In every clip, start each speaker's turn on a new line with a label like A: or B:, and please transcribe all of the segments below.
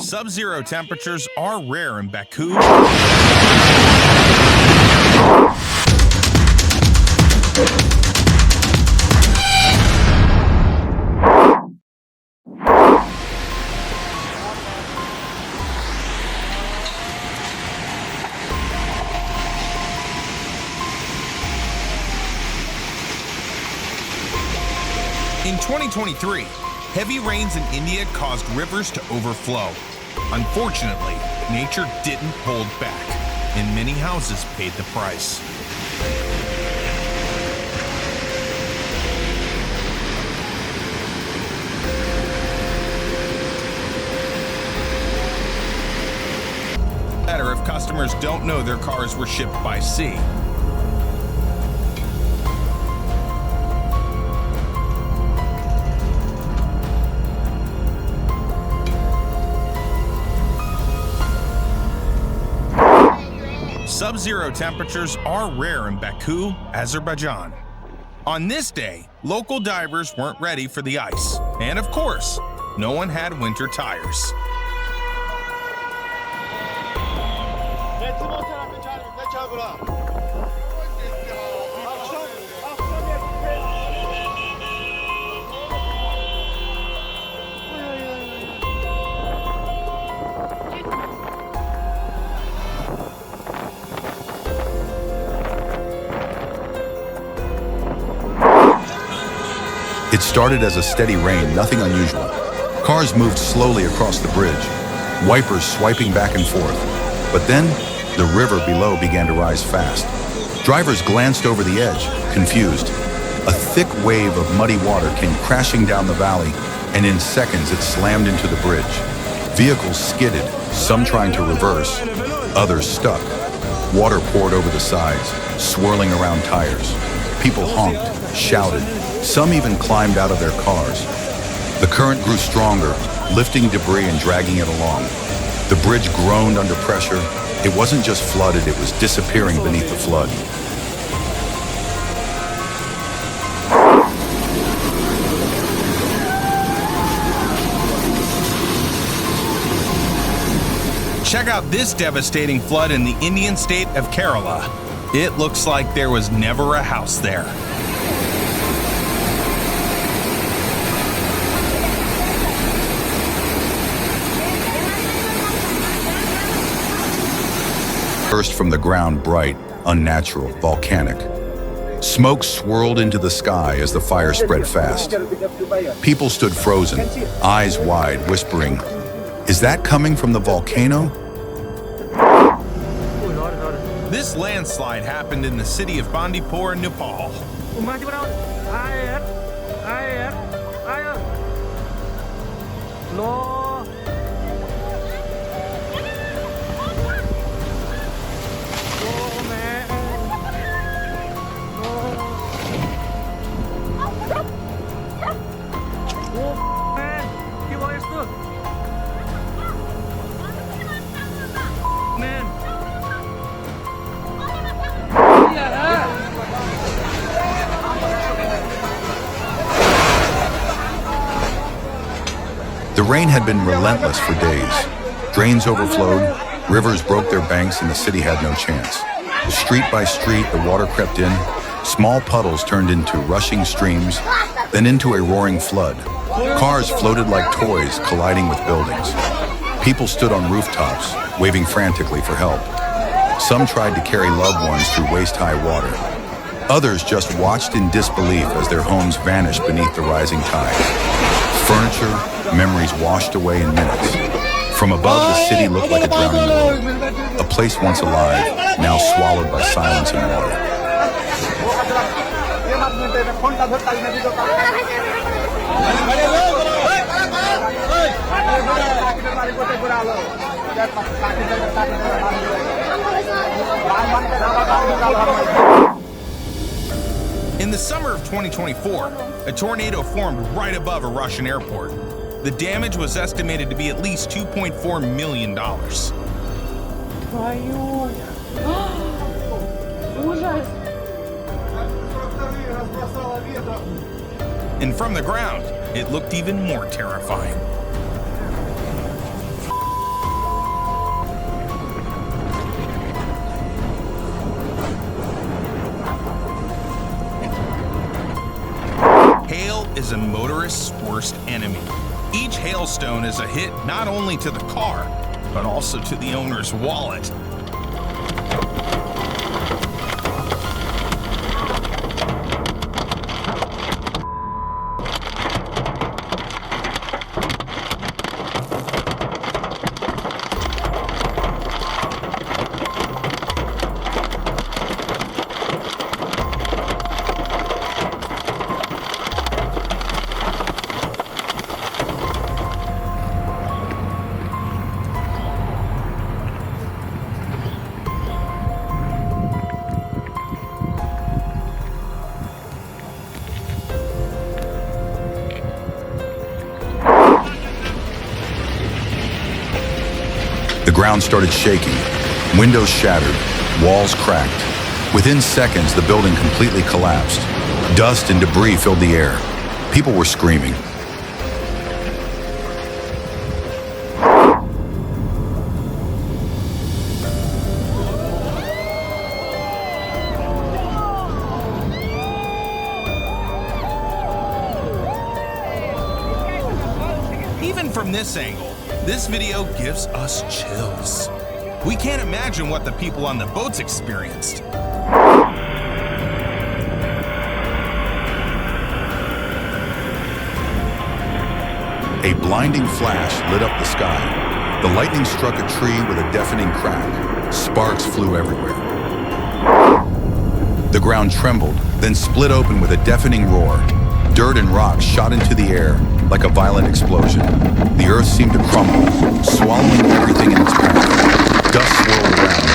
A: Sub-zero temperatures are rare in Baku. In 2023, heavy rains in India caused rivers to overflow. Unfortunately, nature didn't hold back, and many houses paid the price. Better if customers don't know their cars were shipped by sea. Sub-zero temperatures are rare in Baku, Azerbaijan. On this day, local divers weren't ready for the ice. And of course, no one had winter tires.
B: It started as a steady rain, nothing unusual. Cars moved slowly across the bridge, wipers swiping back and forth. But then, the river below began to rise fast. Drivers glanced over the edge, confused. A thick wave of muddy water came crashing down the valley, and in seconds it slammed into the bridge. Vehicles skidded, some trying to reverse, others stuck. Water poured over the sides, swirling around tires. People honked, shouted. Some even climbed out of their cars. The current grew stronger, lifting debris and dragging it along. The bridge groaned under pressure. It wasn't just flooded, it was disappearing beneath the flood.
A: Check out this devastating flood in the Indian state of Kerala. It looks like there was never a house there.
B: Burst from the ground bright, unnatural, volcanic. Smoke swirled into the sky as the fire spread fast. People stood frozen, eyes wide, whispering, "Is that coming from the volcano?"
A: This landslide happened in the city of Bandipur, Nepal.
B: The rain had been relentless for days. Drains overflowed, rivers broke their banks, and the city had no chance. Street by street, the water crept in. Small puddles turned into rushing streams, then into a roaring flood. Cars floated like toys, colliding with buildings. People stood on rooftops, waving frantically for help. Some tried to carry loved ones through waist-high water. Others just watched in disbelief as their homes vanished beneath the rising tide. Furniture, memories washed away in minutes. From above, the city looked like a drowning world. A place once alive, now swallowed by silence and water.
A: In the summer of 2024, a tornado formed right above a Russian airport. The damage was estimated to be at least $2.4 million. And from the ground, it looked even more terrifying. is a motorist's worst enemy. Each hailstone is a hit not only to the car, but also to the owner's wallet.
B: The ground started shaking, windows shattered, walls cracked. Within seconds, the building completely collapsed. Dust and debris filled the air. People were screaming.
A: Even from this angle, this video gives us chills. We can't imagine what the people on the boats experienced.
B: A blinding flash lit up the sky. The lightning struck a tree with a deafening crack. Sparks flew everywhere. The ground trembled, then split open with a deafening roar. Dirt and rocks shot into the air like a violent explosion. The earth seemed to crumble, swallowing everything in its path. Dust swirled around,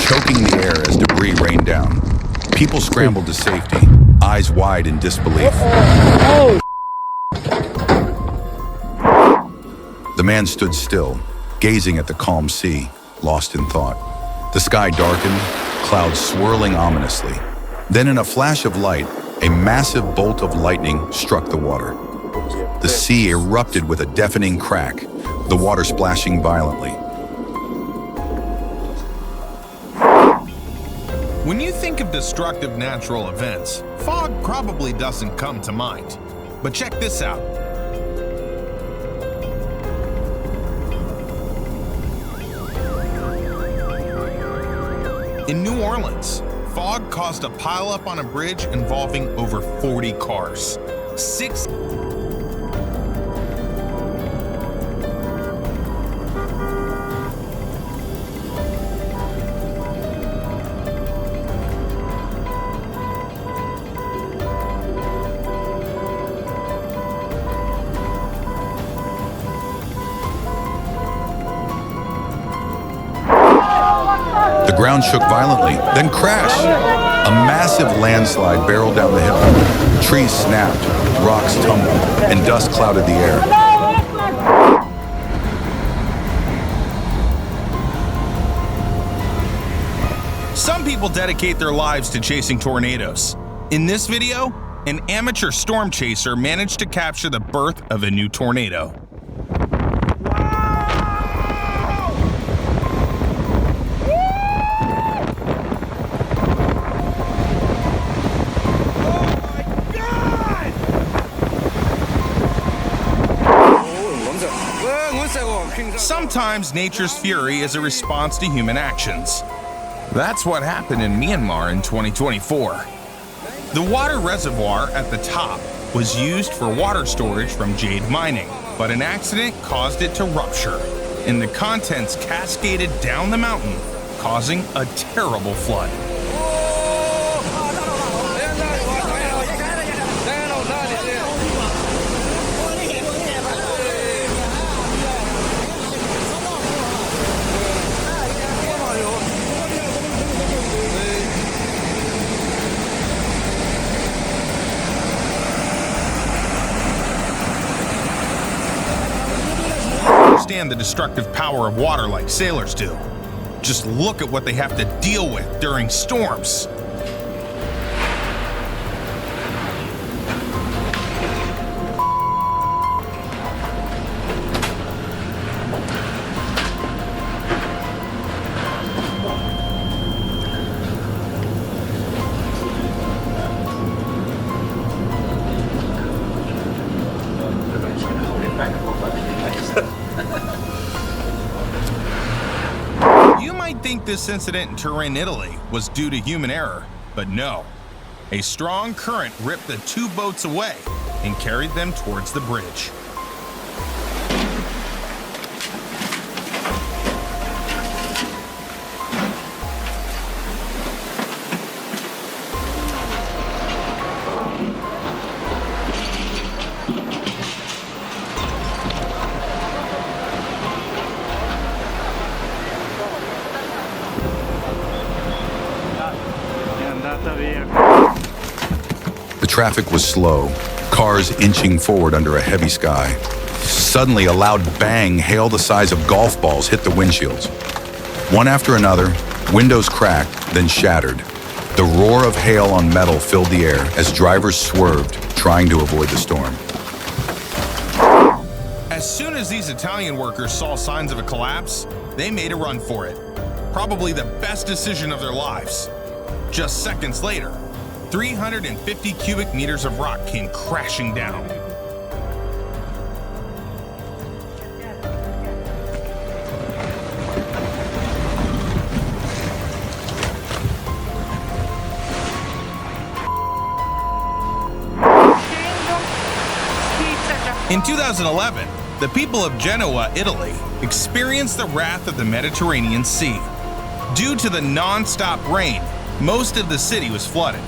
B: choking the air as debris rained down. People scrambled to safety, eyes wide in disbelief. The man stood still, gazing at the calm sea, lost in thought. The sky darkened, clouds swirling ominously. Then in a flash of light, a massive bolt of lightning struck the water. The sea erupted with a deafening crack, the water splashing violently.
A: When you think of destructive natural events, fog probably doesn't come to mind. But check this out. In New Orleans, fog caused a pileup on a bridge involving over 40 cars.
B: The ground shook violently, then crashed. A massive landslide barreled down the hill. Trees snapped, rocks tumbled, and dust clouded the air.
A: Some people dedicate their lives to chasing tornadoes. In this video, an amateur storm chaser managed to capture the birth of a new tornado. Sometimes nature's fury is a response to human actions. That's what happened in Myanmar in 2024. The water reservoir at the top was used for water storage from jade mining, but an accident caused it to rupture, and the contents cascaded down the mountain, causing a terrible flood. Understand the destructive power of water like sailors do. Just look at what they have to deal with during storms. think this incident in Turin, Italy was due to human error, but no. A strong current ripped the two boats away and carried them towards the bridge.
B: The traffic was slow, cars inching forward under a heavy sky. Suddenly, a loud bang hail the size of golf balls hit the windshields. One after another, windows cracked, then shattered. The roar of hail on metal filled the air as drivers swerved, trying to avoid the storm.
A: As soon as these Italian workers saw signs of a collapse, they made a run for it. Probably the best decision of their lives. Just seconds later, 350 cubic meters of rock came crashing down. In 2011, the people of Genoa, Italy, experienced the wrath of the Mediterranean Sea. Due to the non-stop rain, most of the city was flooded.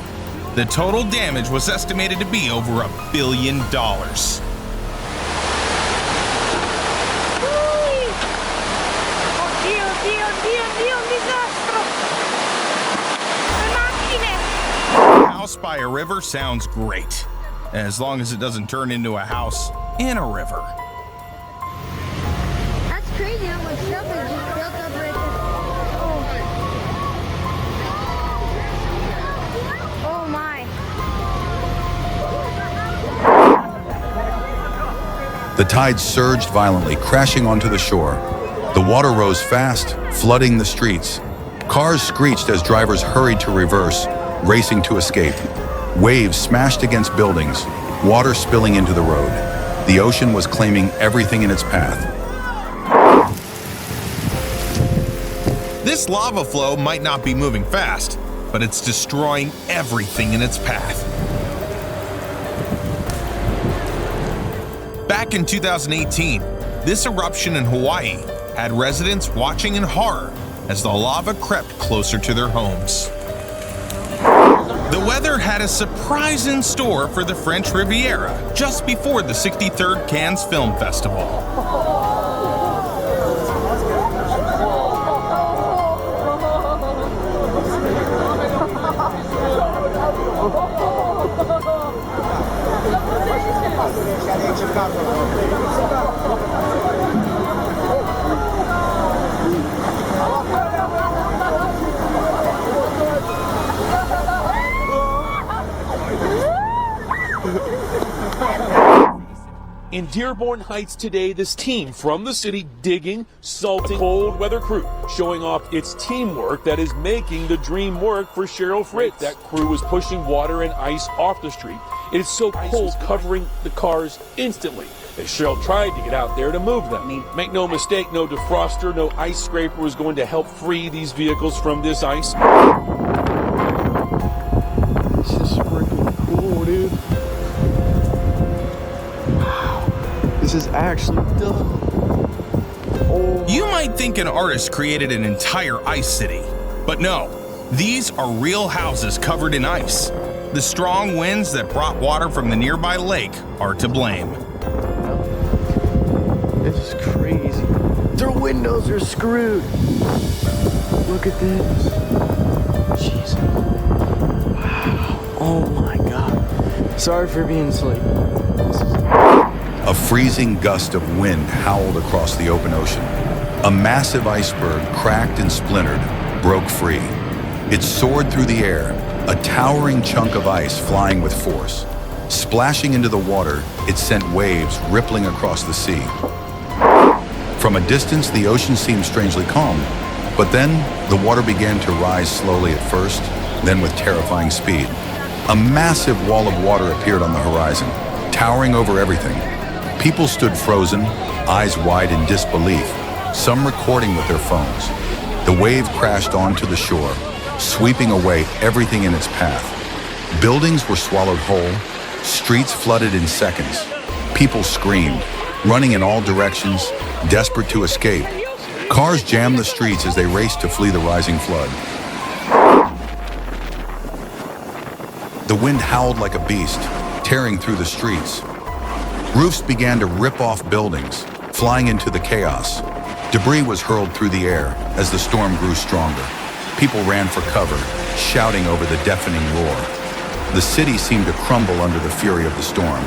A: The total damage was estimated to be over $1 billion. A house by a river sounds great, as long as it doesn't turn into a house in a river.
C: That's crazy how much stuff is just built up right there. Oh my.
B: The tide surged violently, crashing onto the shore. The water rose fast, flooding the streets. Cars screeched as drivers hurried to reverse, racing to escape. Waves smashed against buildings, water spilling into the road. The ocean was claiming everything in its path.
A: This lava flow might not be moving fast, but it's destroying everything in its path. Back in 2018, this eruption in Hawaii had residents watching in horror as the lava crept closer to their homes. The weather had a surprise in store for the French Riviera just before the 63rd Cannes Film Festival.
D: In Dearborn Heights today, this team from the city digging, salting, cold weather crew, showing off its teamwork that is making the dream work for Cheryl Fritz. That crew was pushing water and ice off the street. It is so cold, covering the cars instantly that Cheryl tried to get out there to move them. Make no mistake, no defroster, no ice scraper was going to help free these vehicles from this ice.
E: This is freaking cool, dude. This is actually done. Oh.
A: You might think an artist created an entire ice city, but no, these are real houses covered in ice. The strong winds that brought water from the nearby lake are to blame.
E: This is crazy. Their windows are screwed. Look at this. Jesus. Wow. Oh my God. Sorry for being late.
B: A freezing gust of wind howled across the open ocean. A massive iceberg, cracked and splintered, broke free. It soared through the air, a towering chunk of ice flying with force. Splashing into the water, it sent waves rippling across the sea. From a distance, the ocean seemed strangely calm, but then the water began to rise slowly at first, then with terrifying speed. A massive wall of water appeared on the horizon, towering over everything. People stood frozen, eyes wide in disbelief, some recording with their phones. The wave crashed onto the shore, sweeping away everything in its path. Buildings were swallowed whole, streets flooded in seconds. People screamed, running in all directions, desperate to escape. Cars jammed the streets as they raced to flee the rising flood. The wind howled like a beast, tearing through the streets. Roofs began to rip off buildings, flying into the chaos. Debris was hurled through the air as the storm grew stronger. People ran for cover, shouting over the deafening roar. The city seemed to crumble under the fury of the storm.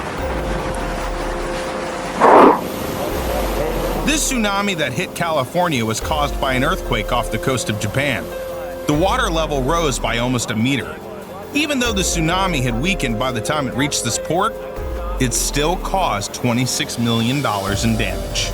A: This tsunami that hit California was caused by an earthquake off the coast of Japan. The water level rose by almost a meter. Even though the tsunami had weakened by the time it reached this port, it still caused $26 million in damage.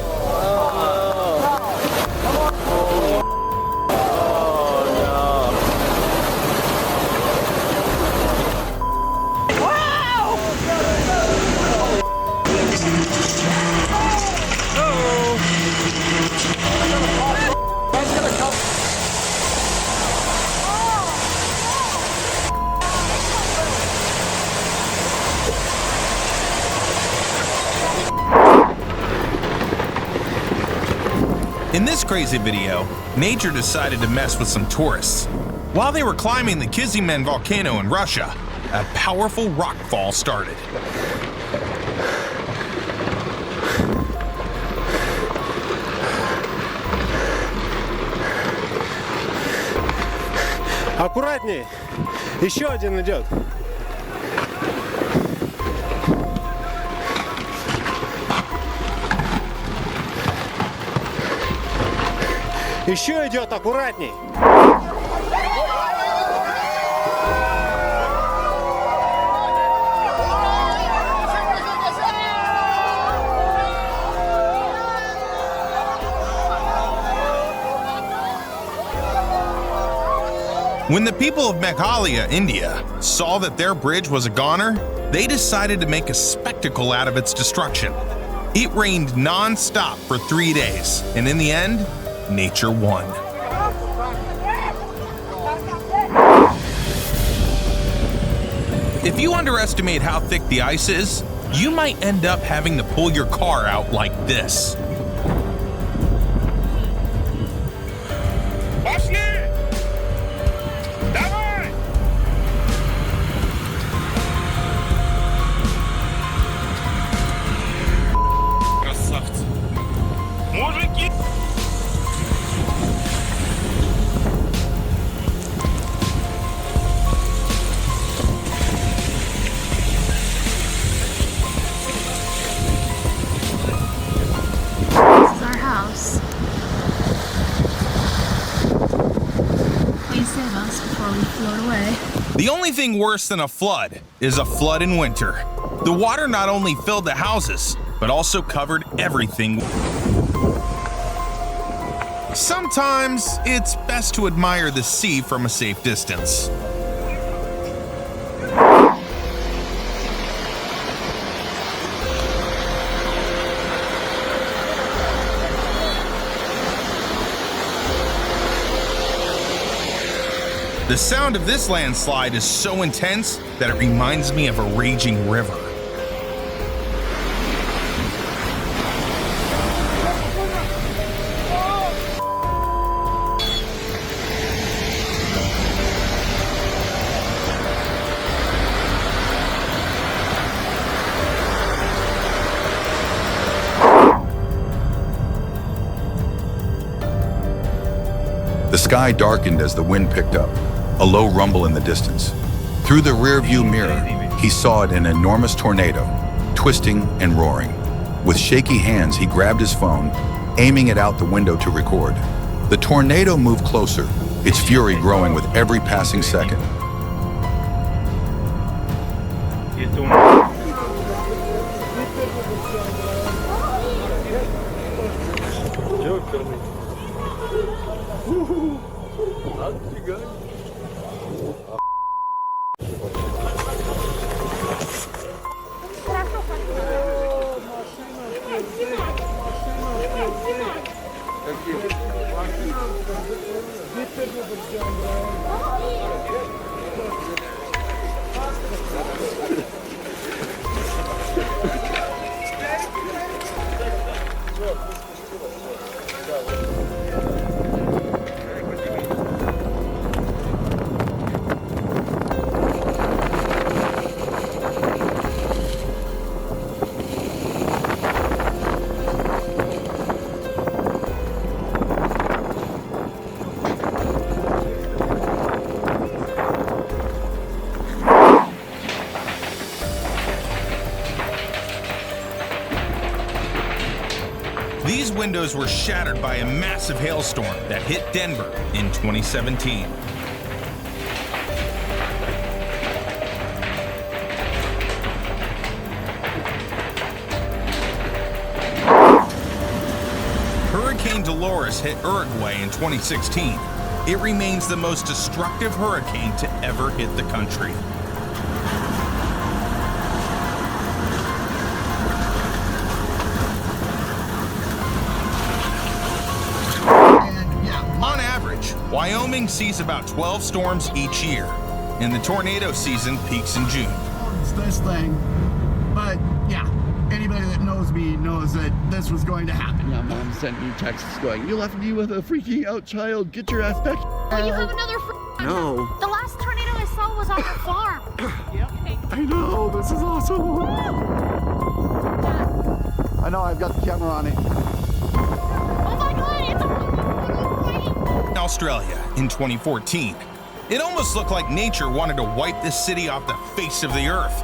A: In this crazy video, nature decided to mess with some tourists. While they were climbing the Kizimen volcano in Russia, a powerful rockfall started.
F: Аккуратней! Еще один идет. Еще идет, аккуратней.
A: When the people of Meghalaya, India, saw that their bridge was a goner, they decided to make a spectacle out of its destruction. It rained non-stop for 3 days, and in the end, nature won. If you underestimate how thick the ice is, you might end up having to pull your car out like this. The only thing worse than a flood is a flood in winter. The water not only filled the houses, but also covered everything. Sometimes it's best to admire the sea from a safe distance. The sound of this landslide is so intense that it reminds me of a raging river.
B: The sky darkened as the wind picked up, a low rumble in the distance. Through the rearview mirror, he saw an enormous tornado, twisting and roaring. With shaky hands, he grabbed his phone, aiming it out the window to record. The tornado moved closer, its fury growing with every passing second.
G: Какие?
A: These windows were shattered by a massive hailstorm that hit Denver in 2017. Hurricane Dolores hit Uruguay in 2016. It remains the most destructive hurricane to ever hit the country. On average, Wyoming sees about 12 storms each year, and the tornado season peaks in June.
G: It's this thing, but yeah, anybody that knows me knows that this was going to happen.
H: Yeah, Mom sent me texts going, "You left me with a freaking out child. Get your ass back."
C: Oh, you have another
H: No.
C: The last tornado I saw was on your farm.
H: I know, this is awesome. I know, I've got the camera on it.
C: Oh my god, it's a
A: Australia in 2014. It almost looked like nature wanted to wipe this city off the face of the earth.